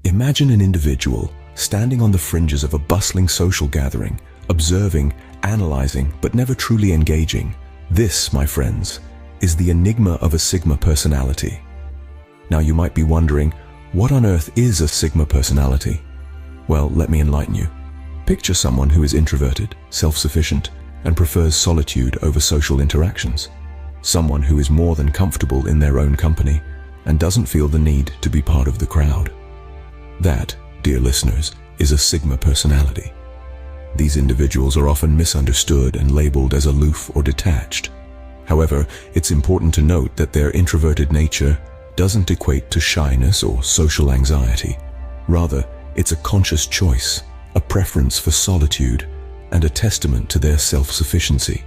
Imagine an individual standing on the fringes of a bustling social gathering, observing, analyzing, but never truly engaging. This, my friends, is the enigma of a Sigma personality. Now you might be wondering, what on earth is a Sigma personality? Well, let me enlighten you. Picture someone who is introverted, self-sufficient, and prefers solitude over social interactions. Someone who is more than comfortable in their own company and doesn't feel the need to be part of the crowd. That, dear listeners, is a Sigma personality. These individuals are often misunderstood and labeled as aloof or detached. However, it's important to note that their introverted nature doesn't equate to shyness or social anxiety. Rather, it's a conscious choice, a preference for solitude, and a testament to their self-sufficiency.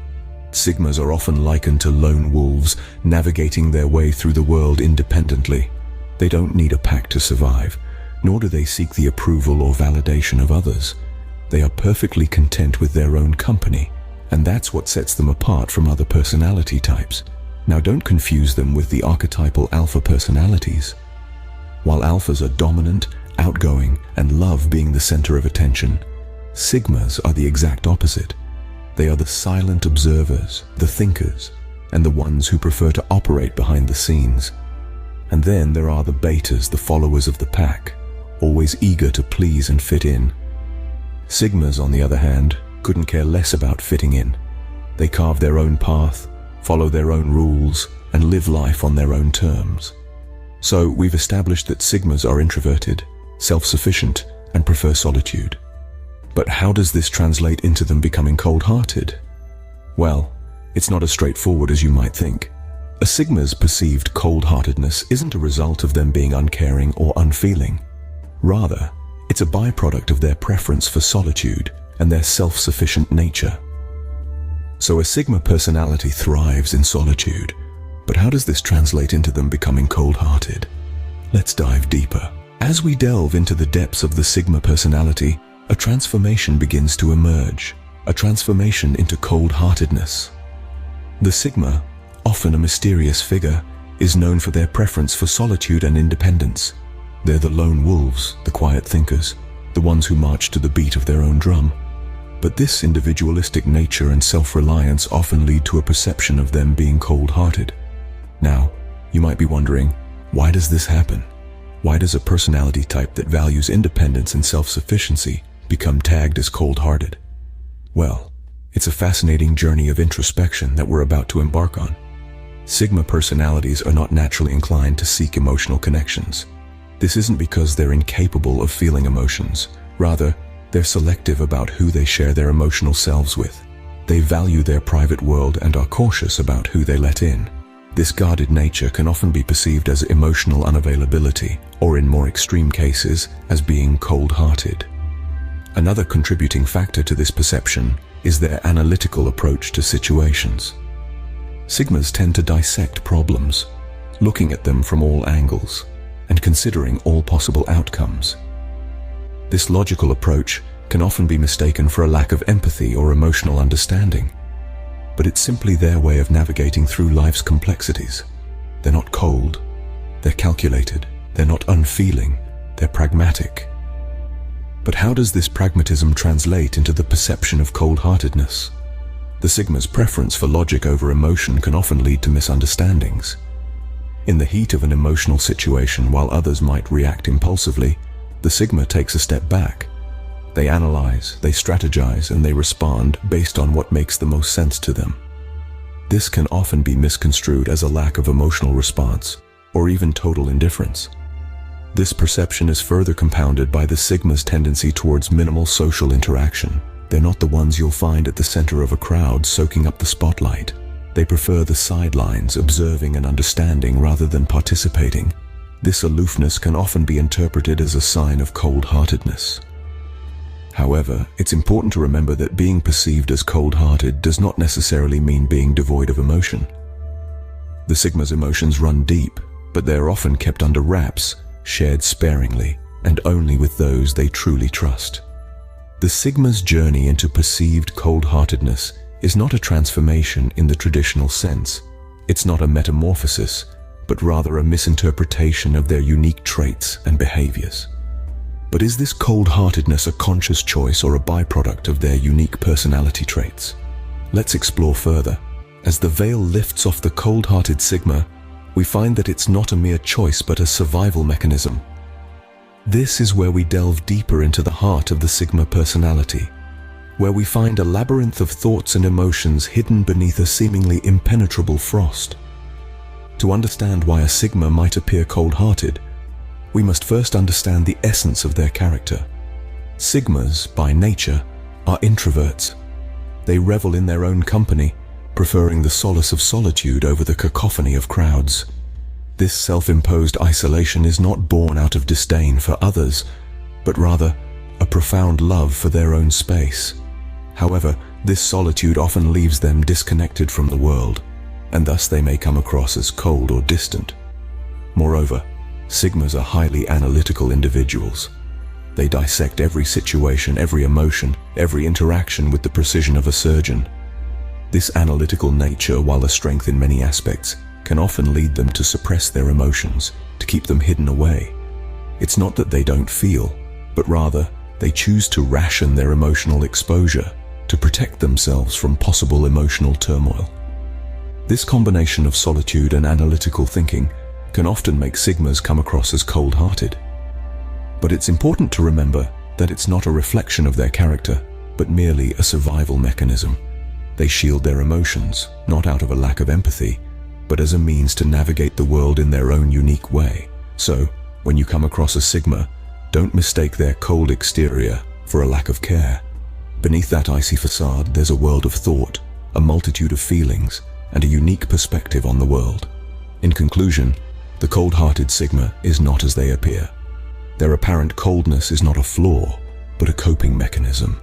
Sigmas are often likened to lone wolves, navigating their way through the world independently. They don't need a pack to survive, nor do they seek the approval or validation of others. They are perfectly content with their own company, and that's what sets them apart from other personality types. Now don't confuse them with the archetypal alpha personalities. While alphas are dominant, outgoing, and love being the center of attention, Sigmas are the exact opposite. They are the silent observers, the thinkers, and the ones who prefer to operate behind the scenes. And then there are the betas, the followers of the pack, always eager to please and fit in. Sigmas, on the other hand, couldn't care less about fitting in. They carve their own path, follow their own rules, and live life on their own terms. So we've established that Sigmas are introverted, self-sufficient, and prefer solitude. But how does this translate into them becoming cold-hearted? Well, it's not as straightforward as you might think. A Sigma's perceived cold-heartedness isn't a result of them being uncaring or unfeeling. Rather, it's a byproduct of their preference for solitude and their self-sufficient nature. So a Sigma personality thrives in solitude, but how does this translate into them becoming cold-hearted? Let's dive deeper. As we delve into the depths of the Sigma personality, a transformation begins to emerge, a transformation into cold-heartedness. The Sigma, often a mysterious figure, is known for their preference for solitude and independence. They're the lone wolves, the quiet thinkers, the ones who march to the beat of their own drum. But this individualistic nature and self-reliance often lead to a perception of them being cold-hearted. Now, you might be wondering, why does this happen? Why does a personality type that values independence and self-sufficiency become tagged as cold-hearted? Well, it's a fascinating journey of introspection that we're about to embark on. Sigma personalities are not naturally inclined to seek emotional connections. This isn't because they're incapable of feeling emotions. Rather, they're selective about who they share their emotional selves with. They value their private world and are cautious about who they let in. This guarded nature can often be perceived as emotional unavailability, or in more extreme cases, as being cold-hearted. Another contributing factor to this perception is their analytical approach to situations. Sigmas tend to dissect problems, looking at them from all angles, and considering all possible outcomes. This logical approach can often be mistaken for a lack of empathy or emotional understanding, but it's simply their way of navigating through life's complexities. They're not cold, they're calculated, they're not unfeeling, they're pragmatic. But how does this pragmatism translate into the perception of cold-heartedness? The Sigma's preference for logic over emotion can often lead to misunderstandings. In the heat of an emotional situation, while others might react impulsively, the Sigma takes a step back. They analyze, they strategize, and they respond based on what makes the most sense to them. This can often be misconstrued as a lack of emotional response, or even total indifference. This perception is further compounded by the Sigma's tendency towards minimal social interaction. They're not the ones you'll find at the center of a crowd soaking up the spotlight. They prefer the sidelines, observing and understanding rather than participating. This aloofness can often be interpreted as a sign of cold-heartedness. However, it's important to remember that being perceived as cold-hearted does not necessarily mean being devoid of emotion. The Sigma's emotions run deep, but they are often kept under wraps, shared sparingly, and only with those they truly trust. The Sigma's journey into perceived cold-heartedness is not a transformation in the traditional sense. It's not a metamorphosis, but rather a misinterpretation of their unique traits and behaviors. But is this cold-heartedness a conscious choice or a byproduct of their unique personality traits? Let's explore further. As the veil lifts off the cold-hearted Sigma, we find that it's not a mere choice but a survival mechanism. This is where we delve deeper into the heart of the Sigma personality, where we find a labyrinth of thoughts and emotions hidden beneath a seemingly impenetrable frost. To understand why a Sigma might appear cold-hearted, we must first understand the essence of their character. Sigmas, by nature, are introverts. They revel in their own company, preferring the solace of solitude over the cacophony of crowds. This self-imposed isolation is not born out of disdain for others, but rather a profound love for their own space. However, this solitude often leaves them disconnected from the world, and thus they may come across as cold or distant. Moreover, Sigmas are highly analytical individuals. They dissect every situation, every emotion, every interaction with the precision of a surgeon. This analytical nature, while a strength in many aspects, can often lead them to suppress their emotions, to keep them hidden away. It's not that they don't feel, but rather they choose to ration their emotional exposure to protect themselves from possible emotional turmoil. This combination of solitude and analytical thinking can often make Sigmas come across as cold-hearted. But it's important to remember that it's not a reflection of their character, but merely a survival mechanism. They shield their emotions, not out of a lack of empathy, but as a means to navigate the world in their own unique way. So, when you come across a Sigma, don't mistake their cold exterior for a lack of care. Beneath that icy facade, there's a world of thought, a multitude of feelings, and a unique perspective on the world. In conclusion, the cold-hearted Sigma is not as they appear. Their apparent coldness is not a flaw, but a coping mechanism,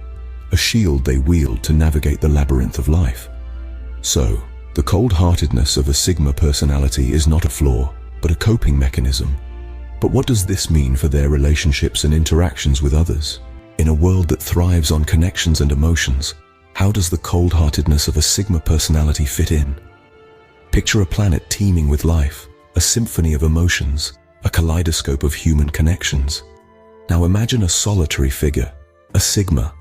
a shield they wield to navigate the labyrinth of life. So, the cold-heartedness of a Sigma personality is not a flaw, but a coping mechanism. But what does this mean for their relationships and interactions with others? In a world that thrives on connections and emotions, how does the cold-heartedness of a Sigma personality fit in? Picture a planet teeming with life, a symphony of emotions, a kaleidoscope of human connections. Now imagine a solitary figure, a Sigma,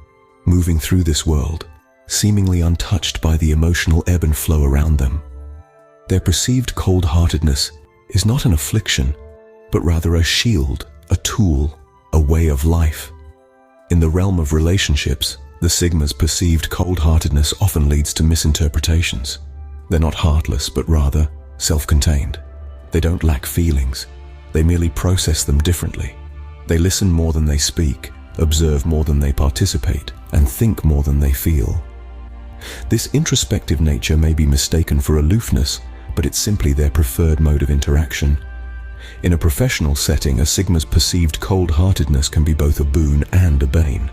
moving through this world, seemingly untouched by the emotional ebb and flow around them. Their perceived cold-heartedness is not an affliction, but rather a shield, a tool, a way of life. In the realm of relationships, the Sigma's perceived cold-heartedness often leads to misinterpretations. They're not heartless, but rather self-contained. They don't lack feelings. They merely process them differently. They listen more than they speak, observe more than they participate, and think more than they feel. This introspective nature may be mistaken for aloofness, but it's simply their preferred mode of interaction. In a professional setting, a Sigma's perceived cold-heartedness can be both a boon and a bane.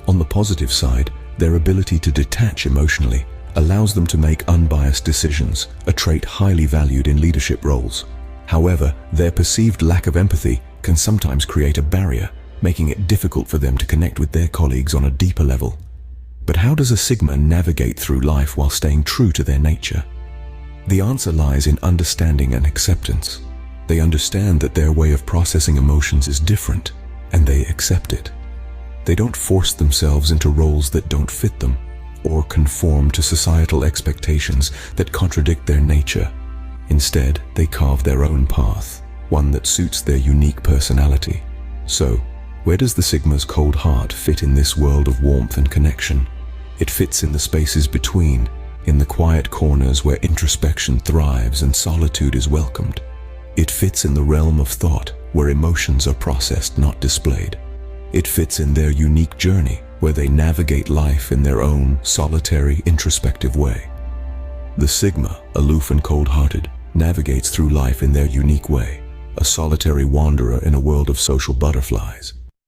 On the positive side, their ability to detach emotionally allows them to make unbiased decisions, a trait highly valued in leadership roles. However, their perceived lack of empathy can sometimes create a barrier, making it difficult for them to connect with their colleagues on a deeper level. But how does a Sigma navigate through life while staying true to their nature? The answer lies in understanding and acceptance. They understand that their way of processing emotions is different, and they accept it. They don't force themselves into roles that don't fit them, or conform to societal expectations that contradict their nature. Instead, they carve their own path, one that suits their unique personality. So, where does the Sigma's cold heart fit in this world of warmth and connection? It fits in the spaces between, in the quiet corners where introspection thrives and solitude is welcomed. It fits in the realm of thought, where emotions are processed, not displayed. It fits in their unique journey, where they navigate life in their own solitary, introspective way. The Sigma, aloof and cold-hearted, navigates through life in their unique way, a solitary wanderer in a world of social butterflies.